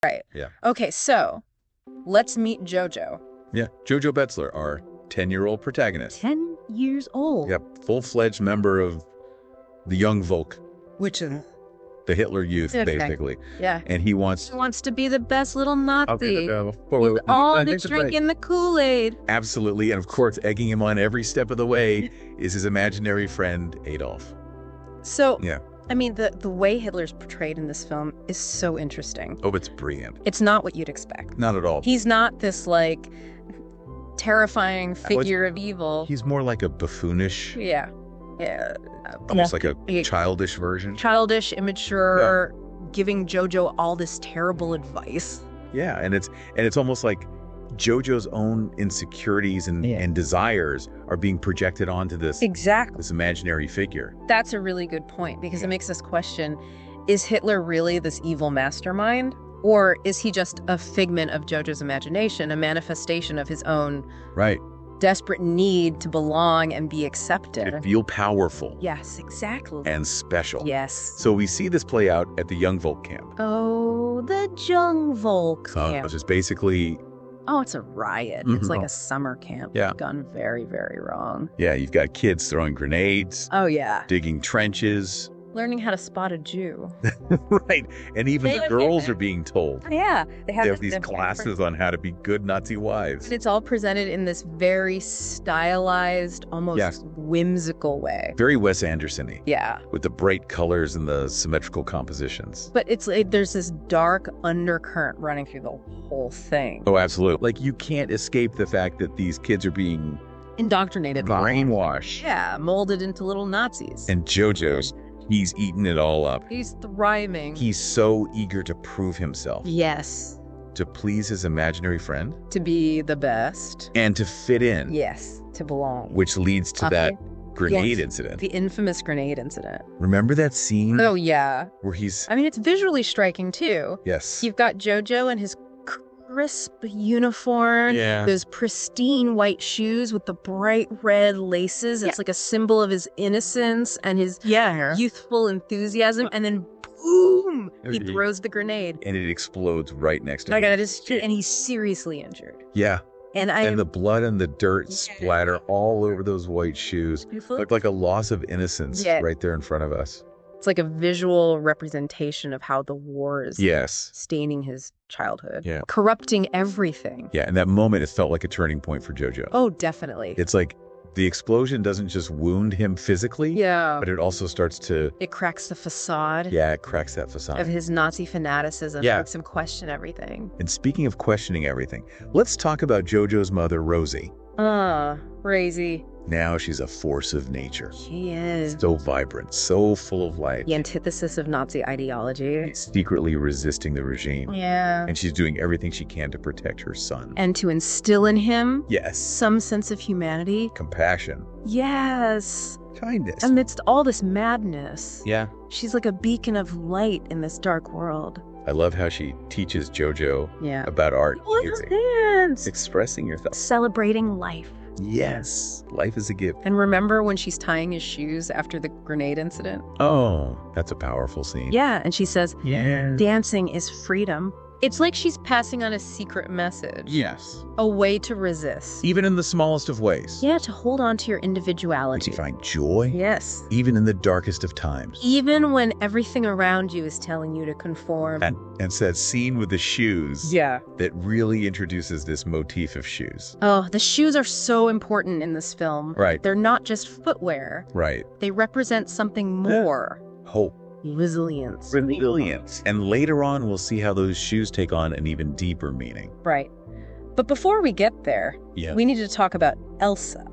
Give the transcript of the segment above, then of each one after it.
Right. Yeah. Okay, so let's meet Jojo. Yeah. Jojo Betzler, our 10-year-old protagonist. 10 years old. Yep. Full-fledged member of the Young Volk. Which is... The Hitler Youth, Okay. basically. Yeah. And he wants... He wants to be the best little Nazi. Wait. All the drinking the Kool-Aid. Absolutely. And of course, egging him on every step of the way is his imaginary friend, Adolf. So, Yeah. I mean, the way Hitler's portrayed in this film is so interesting. Oh, it's brilliant. It's not what you'd expect. Not at all. He's not this, like, terrifying figure of evil. He's more like a buffoonish, Yeah. almost like a childish version. Childish, immature, giving Jojo all this terrible advice. Yeah, and it's almost like Jojo's own insecurities and desires are being projected onto this imaginary figure. That's a really good point, because it makes us question, is Hitler really this evil mastermind? Or is he just a figment of Jojo's imagination, a manifestation of his own desperate need to belong and be accepted? To feel powerful. Yes, exactly. And special. Yes. So we see this play out at the Young Volk camp. Oh, the Young Volk camp. Which is basically... Oh, it's a riot. It's like a summer camp. Yeah. Gone very, very wrong. Yeah, you've got kids throwing grenades. Oh, yeah. Digging trenches. Learning how to spot a Jew. Right. And even the girls are being told. Yeah. They have these classes on how to be good Nazi wives. And it's all presented in this very stylized, almost whimsical way. Very Wes Anderson-y. Yeah. With the bright colors and the symmetrical compositions. But it's like there's this dark undercurrent running through the whole thing. Oh, absolutely. Like, you can't escape the fact that these kids are being... indoctrinated. Brainwashed. Yeah, molded into little Nazis. And Jojo's... he's eating it all up. He's thriving. He's so eager to prove himself. Yes. To please his imaginary friend. To be the best. And to fit in. Yes, to belong. Which leads to that grenade incident. The infamous grenade incident. Remember that scene? Oh, yeah. Where he's... I mean, it's visually striking, too. Yes. You've got Jojo and his crisp uniform, those pristine white shoes with the bright red laces. It's like a symbol of his innocence and his youthful enthusiasm. And then boom, he throws the grenade. And it explodes right next to him. And he's seriously injured. Yeah. And the blood and the dirt splatter all over those white shoes. Look like a loss of innocence right there in front of us. It's like a visual representation of how the war is staining his childhood, corrupting everything. Yeah, in that moment, it felt like a turning point for Jojo. Oh, definitely. It's like the explosion doesn't just wound him physically, but it also starts to... It cracks the facade. Yeah, it cracks that facade. Of his Nazi fanaticism. Yeah. Makes him question everything. And speaking of questioning everything, let's talk about Jojo's mother, Rosy. Rosy. Now she's a force of nature. She is. So vibrant, so full of life. The antithesis of Nazi ideology. Secretly resisting the regime. Yeah. And she's doing everything she can to protect her son. And to instill in him some sense of humanity. Compassion. Yes. Kindness. Amidst all this madness. Yeah. She's like a beacon of light in this dark world. I love how she teaches Jojo about art. Dance. Expressing yourself. Celebrating life. Yes, life is a gift. And remember when she's tying his shoes after the grenade incident? Oh, that's a powerful scene. Yeah, and she says, dancing is freedom. It's like she's passing on a secret message. Yes. A way to resist. Even in the smallest of ways. Yeah, to hold on to your individuality. To find joy. Yes. Even in the darkest of times. Even when everything around you is telling you to conform. And it's that scene with the shoes that really introduces this motif of shoes. Oh, the shoes are so important in this film. Right. They're not just footwear. Right. They represent something more. Hope. Resilience. And later on, we'll see how those shoes take on an even deeper meaning. Right. But before we get there, we need to talk about Elsa.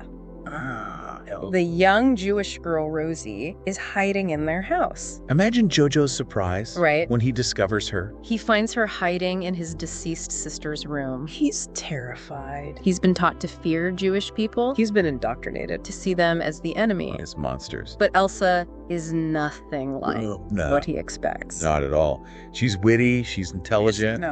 The young Jewish girl, Rosy, is hiding in their house. Imagine Jojo's surprise when he discovers her. He finds her hiding in his deceased sister's room. He's terrified. He's been taught to fear Jewish people. He's been indoctrinated to see them as the enemy. As monsters. But Elsa is nothing like what he expects. Not at all. She's witty, she's intelligent.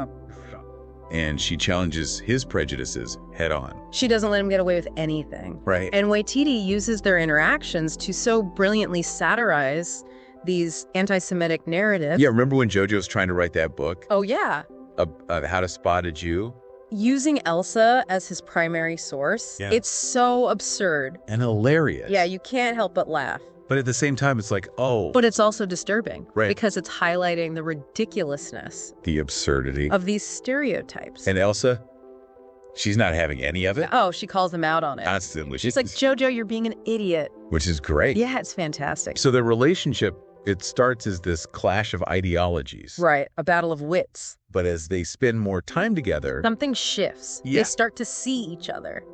And she challenges his prejudices head on. She doesn't let him get away with anything. Right. And Waititi uses their interactions to so brilliantly satirize these anti-Semitic narratives. Yeah, remember when Jojo's trying to write that book? Oh, yeah. how to spot a Jew. Using Elsa as his primary source, it's so absurd. And hilarious. Yeah, you can't help but laugh. But at the same time, it's like, oh. But it's also disturbing. Right. Because it's highlighting the ridiculousness. The absurdity. Of these stereotypes. And Elsa, she's not having any of it. Oh, she calls him out on it. Constantly. She's like, Jojo, you're being an idiot. Which is great. Yeah, it's fantastic. So the relationship, it starts as this clash of ideologies. Right, a battle of wits. But as they spend more time together, something shifts. They start to see each other.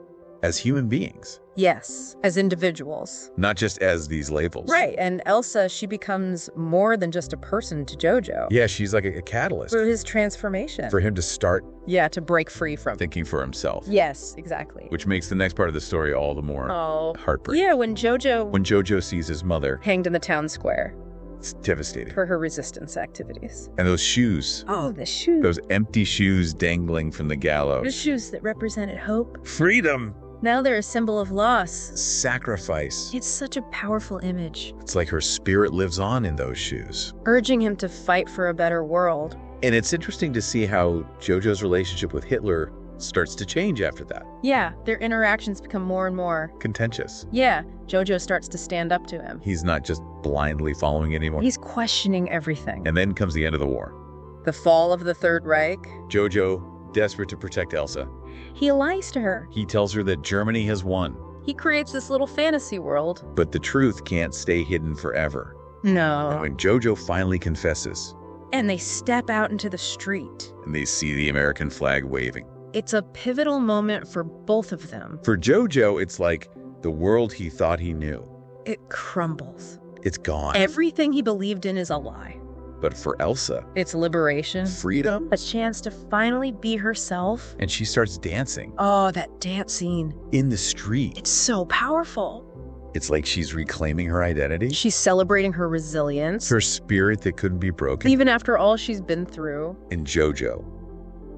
As human beings. Yes, as individuals. Not just as these labels. Right, and Elsa, she becomes more than just a person to Jojo. Yeah, she's like a catalyst. For his transformation. For him to start. Yeah, to break free from. Thinking for himself. Yes, exactly. Which makes the next part of the story all the more heartbreaking. Yeah, when Jojo sees his mother. Hanged in the town square. It's devastating. For her resistance activities. And those shoes. Oh, the shoes. Those empty shoes dangling from the gallows. The shoes that represented hope. Freedom. Now they're a symbol of loss. Sacrifice. It's such a powerful image. It's like her spirit lives on in those shoes. Urging him to fight for a better world. And it's interesting to see how Jojo's relationship with Hitler starts to change after that. Yeah, their interactions become more and more contentious. Yeah, Jojo starts to stand up to him. He's not just blindly following anymore. He's questioning everything. And then comes the end of the war. The fall of the Third Reich. Jojo, desperate to protect Elsa. He lies to her. He tells her that Germany has won. He creates this little fantasy world. But the truth can't stay hidden forever. No. And when Jojo finally confesses. And they step out into the street. And they see the American flag waving. It's a pivotal moment for both of them. For Jojo, it's like the world he thought he knew. It crumbles. It's gone. Everything he believed in is a lie. But for Elsa, it's liberation. Freedom. A chance to finally be herself. And she starts dancing. Oh, that dance scene. In the street. It's so powerful. It's like she's reclaiming her identity. She's celebrating her resilience. Her spirit that couldn't be broken. Even after all she's been through. And Jojo.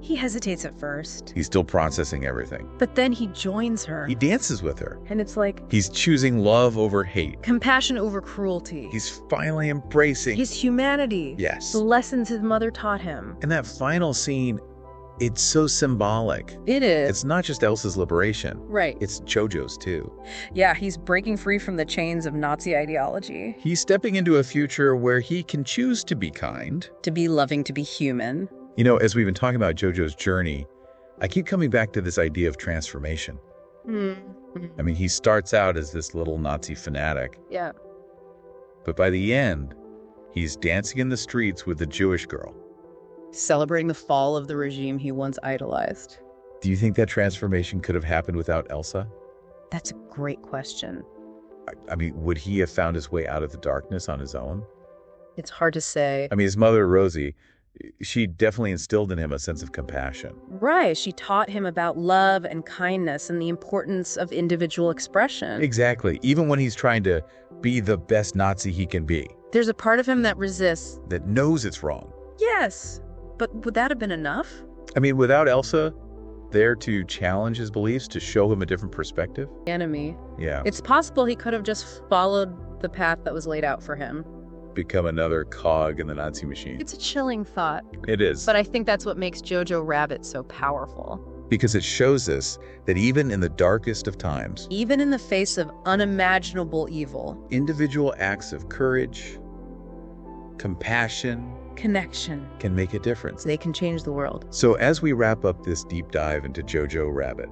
He hesitates at first. He's still processing everything. But then he joins her. He dances with her. And it's like... he's choosing love over hate. Compassion over cruelty. He's finally embracing... his humanity. Yes. The lessons his mother taught him. And that final scene, it's so symbolic. It is. It's not just Elsa's liberation. Right. It's Jojo's too. Yeah, he's breaking free from the chains of Nazi ideology. He's stepping into a future where he can choose to be kind. To be loving, to be human. You know, as we've been talking about Jojo's journey, I keep coming back to this idea of transformation. Mm-hmm. I mean, he starts out as this little Nazi fanatic. Yeah. But by the end, he's dancing in the streets with a Jewish girl. Celebrating the fall of the regime he once idolized. Do you think that transformation could have happened without Elsa? That's a great question. I mean, would he have found his way out of the darkness on his own? It's hard to say. I mean, his mother, Rosy, she definitely instilled in him a sense of compassion. Right. She taught him about love and kindness and the importance of individual expression. Exactly. Even when he's trying to be the best Nazi he can be. There's a part of him that resists. That knows it's wrong. Yes. But would that have been enough? I mean, without Elsa there to challenge his beliefs, to show him a different perspective. Enemy. Yeah. It's possible he could have just followed the path that was laid out for him. Become another cog in the Nazi machine. It's a chilling thought. It is. But I think that's what makes Jojo Rabbit so powerful. Because it shows us that even in the darkest of times, even in the face of unimaginable evil, individual acts of courage, compassion, connection can make a difference. They can change the world. So as we wrap up this deep dive into Jojo Rabbit,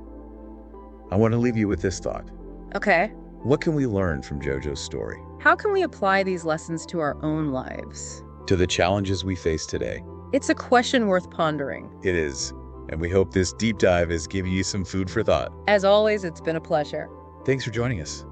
I want to leave you with this thought. Okay. What can we learn from Jojo's story? How can we apply these lessons to our own lives? To the challenges we face today? It's a question worth pondering. It is. And we hope this deep dive is giving you some food for thought. As always, it's been a pleasure. Thanks for joining us.